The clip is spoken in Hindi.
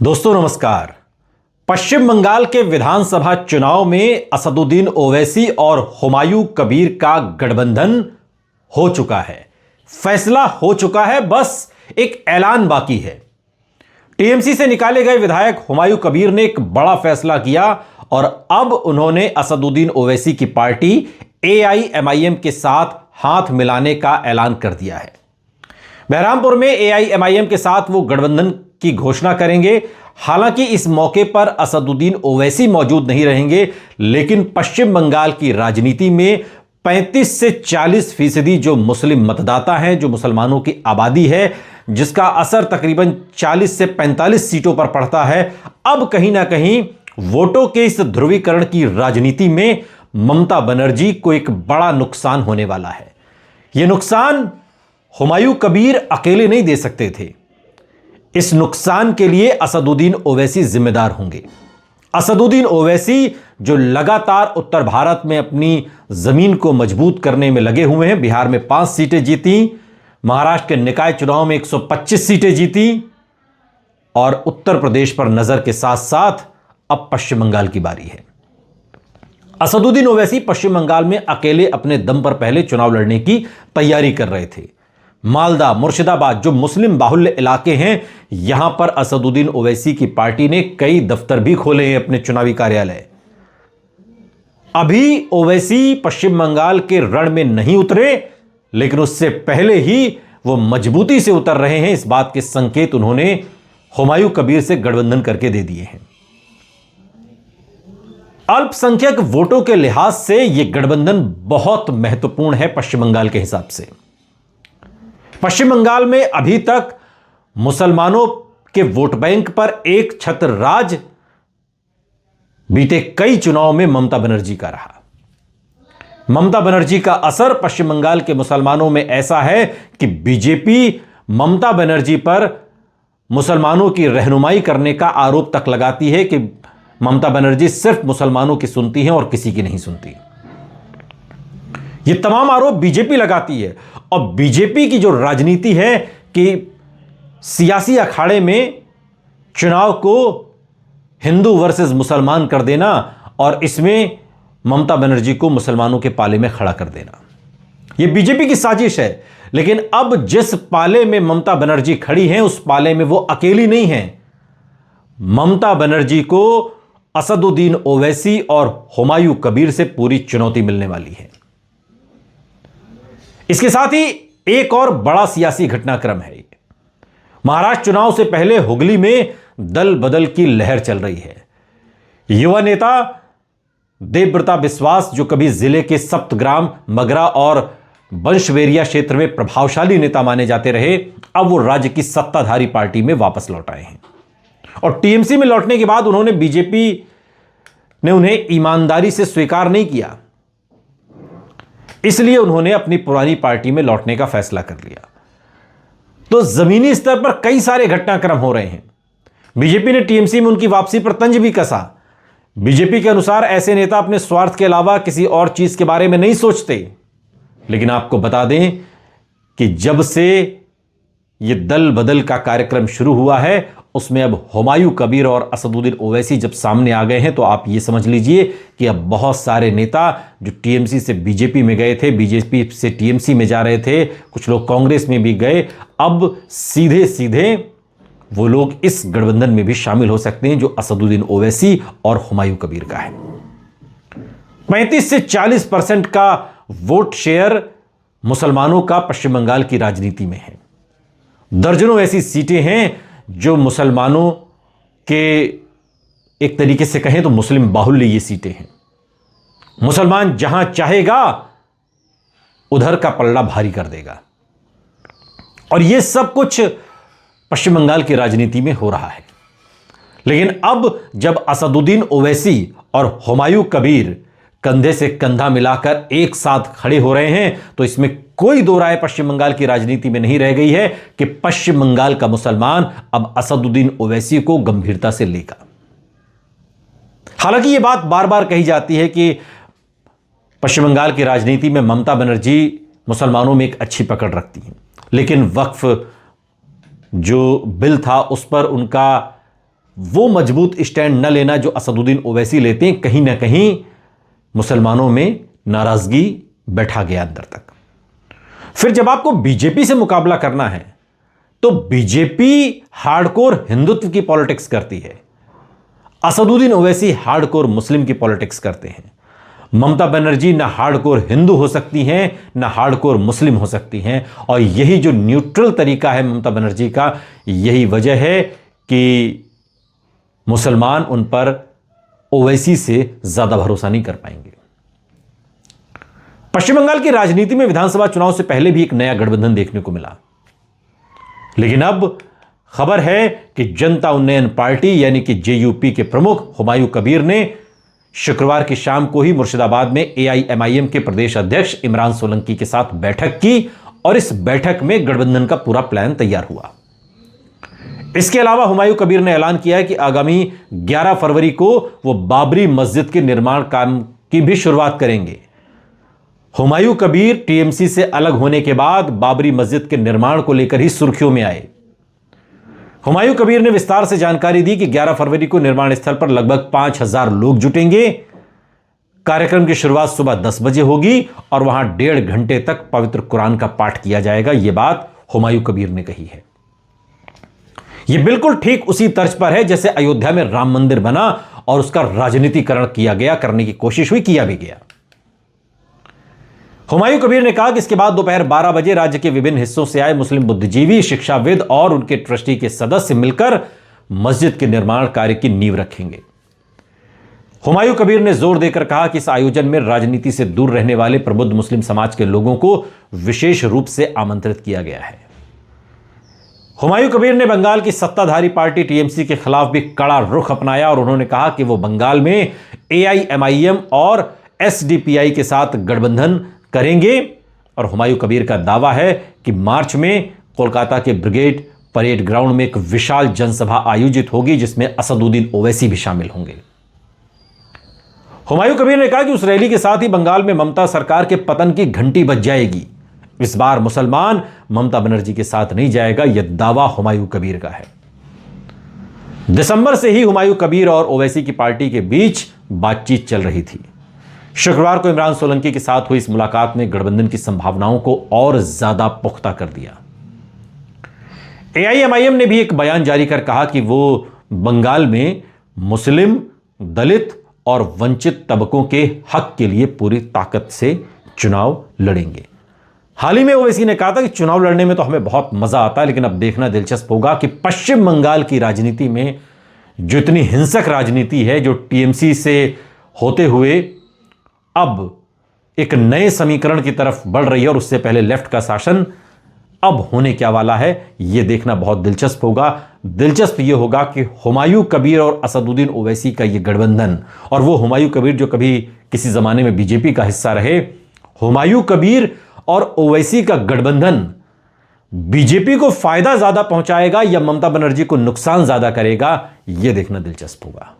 दोस्तों नमस्कार। पश्चिम बंगाल के विधानसभा चुनाव में असदुद्दीन ओवैसी और हुमायूं कबीर का गठबंधन हो चुका है। फैसला हो चुका है, बस एक ऐलान बाकी है। टीएमसी से निकाले गए विधायक हुमायूं कबीर ने एक बड़ा फैसला किया और अब उन्होंने असदुद्दीन ओवैसी की पार्टी एआईएमआईएम के साथ हाथ मिलाने का ऐलान कर दिया है। बहरामपुर में एआईएमआईएम के साथ वो गठबंधन की घोषणा करेंगे। हालांकि इस मौके पर असदुद्दीन ओवैसी मौजूद नहीं रहेंगे, लेकिन पश्चिम बंगाल की राजनीति में 35 से 40% जो मुस्लिम मतदाता हैं, जो मुसलमानों की आबादी है, जिसका असर तकरीबन 40 से 45 सीटों पर पड़ता है, अब कहीं ना कहीं वोटों के इस ध्रुवीकरण की राजनीति में ममता बनर्जी को एक बड़ा नुकसान होने वाला है। यह नुकसान हुमायूं कबीर अकेले नहीं दे सकते थे। इस नुकसान के लिए असदुद्दीन ओवैसी जिम्मेदार होंगे। असदुद्दीन ओवैसी जो लगातार उत्तर भारत में अपनी जमीन को मजबूत करने में लगे हुए हैं, बिहार में 5 सीटें जीती, महाराष्ट्र के निकाय चुनाव में 125 सीटें जीती और उत्तर प्रदेश पर नजर के साथ साथ अब पश्चिम बंगाल की बारी है। असदुद्दीन ओवैसी पश्चिम बंगाल में अकेले अपने दम पर पहले चुनाव लड़ने की तैयारी कर रहे थे। मालदा, मुर्शिदाबाद जो मुस्लिम बाहुल्य इलाके हैं, यहां पर असदुद्दीन ओवैसी की पार्टी ने कई दफ्तर भी खोले हैं, अपने चुनावी कार्यालय। अभी ओवैसी पश्चिम बंगाल के रण में नहीं उतरे, लेकिन उससे पहले ही वो मजबूती से उतर रहे हैं। इस बात के संकेत उन्होंने हुमायूं कबीर से गठबंधन करके दे दिए हैं। अल्पसंख्यक वोटों के लिहाज से यह गठबंधन बहुत महत्वपूर्ण है पश्चिम बंगाल के हिसाब से। पश्चिम बंगाल में अभी तक मुसलमानों के वोट बैंक पर एक छत्र राज बीते कई चुनाव में ममता बनर्जी का रहा। ममता बनर्जी का असर पश्चिम बंगाल के मुसलमानों में ऐसा है कि बीजेपी ममता बनर्जी पर मुसलमानों की रहनुमाई करने का आरोप तक लगाती है कि ममता बनर्जी सिर्फ मुसलमानों की सुनती हैं और किसी की नहीं सुनती। ये तमाम आरोप बीजेपी लगाती है और बीजेपी की जो राजनीति है कि सियासी अखाड़े में चुनाव को हिंदू वर्सेस मुसलमान कर देना और इसमें ममता बनर्जी को मुसलमानों के पाले में खड़ा कर देना, यह बीजेपी की साजिश है। लेकिन अब जिस पाले में ममता बनर्जी खड़ी हैं, उस पाले में वो अकेली नहीं है। ममता बनर्जी को असदुद्दीन ओवैसी और हुमायूं कबीर से पूरी चुनौती मिलने वाली है। इसके साथ ही एक और बड़ा सियासी घटनाक्रम है। महाराष्ट्र चुनाव से पहले हुगली में दल बदल की लहर चल रही है। युवा नेता देवव्रता बिस्वास, जो कभी जिले के सप्तग्राम, मगरा और वंशवेरिया क्षेत्र में प्रभावशाली नेता माने जाते रहे, अब वो राज्य की सत्ताधारी पार्टी में वापस लौट आए हैं। और टीएमसी में लौटने के बाद उन्होंने बीजेपी ने उन्हें ईमानदारी से स्वीकार नहीं किया, इसलिए उन्होंने अपनी पुरानी पार्टी में लौटने का फैसला कर लिया। तो जमीनी स्तर पर कई सारे घटनाक्रम हो रहे हैं। बीजेपी ने टीएमसी में उनकी वापसी पर तंज भी कसा। बीजेपी के अनुसार ऐसे नेता अपने स्वार्थ के अलावा किसी और चीज के बारे में नहीं सोचते। लेकिन आपको बता दें कि जब से यह दल बदल का कार्यक्रम शुरू हुआ है, उसमें अब हुमायूं कबीर और असदुद्दीन ओवैसी जब सामने आ गए हैं, तो आप यह समझ लीजिए कि अब बहुत सारे नेता जो टीएमसी से बीजेपी में गए थे, बीजेपी से टीएमसी में जा रहे थे, कुछ लोग कांग्रेस में भी गए, अब सीधे सीधे वो लोग इस गठबंधन में भी शामिल हो सकते हैं जो असदुद्दीन ओवैसी और हुमायूं कबीर का है। 35 से 40% का वोट शेयर मुसलमानों का पश्चिम बंगाल की राजनीति में है। दर्जनों ऐसी सीटें हैं जो मुसलमानों के, एक तरीके से कहें तो मुस्लिम बाहुल्य ये सीटें हैं। मुसलमान जहां चाहेगा उधर का पल्ला भारी कर देगा। और यह सब कुछ पश्चिम बंगाल की राजनीति में हो रहा है। लेकिन अब जब असदुद्दीन ओवैसी और हुमायूं कबीर कंधे से कंधा मिलाकर एक साथ खड़े हो रहे हैं, तो इसमें कोई दो राय पश्चिम बंगाल की राजनीति में नहीं रह गई है कि पश्चिम बंगाल का मुसलमान अब असदुद्दीन ओवैसी को गंभीरता से लेगा। हालांकि यह बात बार बार कही जाती है कि पश्चिम बंगाल की राजनीति में ममता बनर्जी मुसलमानों में एक अच्छी पकड़ रखती हैं, लेकिन वक्फ जो बिल था उस पर उनका वो मजबूत स्टैंड न लेना जो असदुद्दीन ओवैसी लेते हैं, कहीं ना कहीं मुसलमानों में नाराजगी बैठा गया अंदर तक। फिर जब आपको बीजेपी से मुकाबला करना है तो बीजेपी हार्डकोर हिंदुत्व की पॉलिटिक्स करती है, असदुद्दीन ओवैसी हार्डकोर मुस्लिम की पॉलिटिक्स करते हैं। ममता बनर्जी ना हार्डकोर हिंदू हो सकती हैं ना हार्डकोर मुस्लिम हो सकती हैं, और यही जो न्यूट्रल तरीका है ममता बनर्जी का, यही वजह है कि मुसलमान उन पर ओवैसी से ज्यादा भरोसा नहीं कर पाएंगे। पश्चिम बंगाल की राजनीति में विधानसभा चुनाव से पहले भी एक नया गठबंधन देखने को मिला, लेकिन अब खबर है कि जनता उन्नयन पार्टी यानी कि जेयूपी के प्रमुख हुमायूं कबीर ने शुक्रवार की शाम को ही मुर्शिदाबाद में एआईएमआईएम के प्रदेश अध्यक्ष इमरान सोलंकी के साथ बैठक की, और इस बैठक में गठबंधन का पूरा प्लान तैयार हुआ। इसके अलावा हुमायूं कबीर ने ऐलान किया है कि आगामी 11 फरवरी को वो बाबरी मस्जिद के निर्माण काम की भी शुरुआत करेंगे। हुमायूं कबीर टीएमसी से अलग होने के बाद बाबरी मस्जिद के निर्माण को लेकर ही सुर्खियों में आए। हुमायूं कबीर ने विस्तार से जानकारी दी कि 11 फरवरी को निर्माण स्थल पर लगभग 5000 लोग जुटेंगे। कार्यक्रम की शुरुआत सुबह 10 बजे होगी और वहां 1.5 घंटे तक पवित्र कुरान का पाठ किया जाएगा। यह बात हुमायूं कबीर ने कही है। यह बिल्कुल ठीक उसी तर्ज पर है जैसे अयोध्या में राम मंदिर बना और उसका राजनीतिकरण किया गया, करने की कोशिश हुई, किया भी गया। हुमायूं कबीर ने कहा कि इसके बाद दोपहर 12 बजे राज्य के विभिन्न हिस्सों से आए मुस्लिम बुद्धिजीवी, शिक्षाविद और उनके ट्रस्टी के सदस्य मिलकर मस्जिद के निर्माण कार्य की नींव रखेंगे। हुमायूं कबीर ने जोर देकर कहा कि इस आयोजन में राजनीति से दूर रहने वाले प्रबुद्ध मुस्लिम समाज के लोगों को विशेष रूप से आमंत्रित किया गया है। हुमायूं कबीर ने बंगाल की सत्ताधारी पार्टी टीएमसी के खिलाफ भी कड़ा रुख अपनाया और उन्होंने कहा कि वो बंगाल में एआईएमआईएम और एसडीपीआई के साथ गठबंधन करेंगे। और हुमायूं कबीर का दावा है कि मार्च में कोलकाता के ब्रिगेड परेड ग्राउंड में एक विशाल जनसभा आयोजित होगी जिसमें असदुद्दीन ओवैसी भी शामिल होंगे। हुमायूं कबीर ने कहा कि उस रैली के साथ ही बंगाल में ममता सरकार के पतन की घंटी बज जाएगी। इस बार मुसलमान ममता बनर्जी के साथ नहीं जाएगा, यह दावा हुमायूं कबीर का है। दिसंबर से ही हुमायूं कबीर और ओवैसी की पार्टी के बीच बातचीत चल रही थी। शुक्रवार को इमरान सोलंकी के साथ हुई इस मुलाकात ने गठबंधन की संभावनाओं को और ज्यादा पुख्ता कर दिया। एआईएमआईएम ने भी एक बयान जारी कर कहा कि वो बंगाल में मुस्लिम, दलित और वंचित तबकों के हक के लिए पूरी ताकत से चुनाव लड़ेंगे। हाल ही में ओवैसी ने कहा था कि चुनाव लड़ने में तो हमें बहुत मजा आता है, लेकिन अब देखना दिलचस्प होगा कि पश्चिम बंगाल की राजनीति में जो इतनी हिंसक राजनीति है, जो टीएमसी से होते हुए अब एक नए समीकरण की तरफ बढ़ रही है और उससे पहले लेफ्ट का शासन अब होने क्या वाला है, यह देखना बहुत दिलचस्प होगा। दिलचस्प यह होगा कि हुमायूं कबीर और असदुद्दीन ओवैसी का यह गठबंधन, और वो हुमायूं कबीर जो कभी किसी जमाने में बीजेपी का हिस्सा रहे, हुमायूं कबीर और ओवैसी का गठबंधन बीजेपी को फायदा ज्यादा पहुंचाएगा या ममता बनर्जी को नुकसान ज्यादा करेगा, यह देखना दिलचस्प होगा।